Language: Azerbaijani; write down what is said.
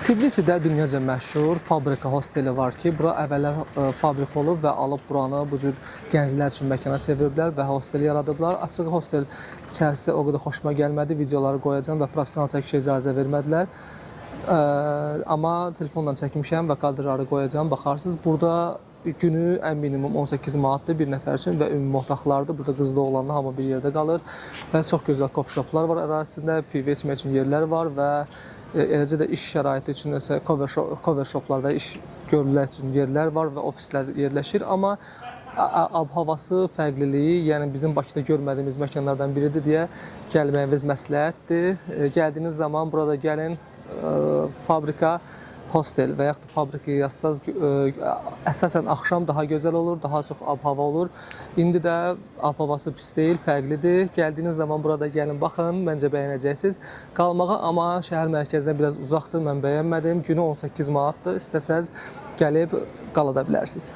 Tbilisidə dünyaca məşhur fabrika hosteli var ki, bura əvvəllər fabrika olub və alıb buranı bu cür gənclər üçün məkana çeviriblər və hostel yaradıblar. Açıq hostel içərisi o qədər xoşuma gəlmədi, videoları qoyacağam və professional çəkişə icazə vermədilər. Amma telefonla çəkmişəm və kadrları qoyacağam, baxarsınız. Burada günü ən minimum 18 manatdır bir nəfər üçün və ümumi otaqlardır. Burada qızlı oğlanla hamı bir yerdə qalır və çox gözəl coffee shoplar var ərazisində, pivə içmək üçün yerlər var və eləcə də iş şəraiti üçün isə cover shoplarda iş görürlər üçün yerlər var və ofislər yerləşir. Amma ab-havası, fərqliliyi, yəni bizim Bakıda görmədiyimiz məkanlardan biridir deyə gəlməyiniz məsləhətdir. Gəldiyiniz zaman burada gəlin, fabrika hostel və yaxud da fabrika yazsanız əsasən axşam daha gözəl olur, daha çox ab-hava olur. İndi də ab-havası pis deyil, fərqlidir. Gəldiyiniz zaman burada gəlin, baxın, məncə bəyənəcəksiniz. Qalmağa amma şəhər mərkəzinə biraz uzaqdır, mən bəyənmədim. Günü 18 manatdır, istəsəz gəlib qala da bilərsiniz.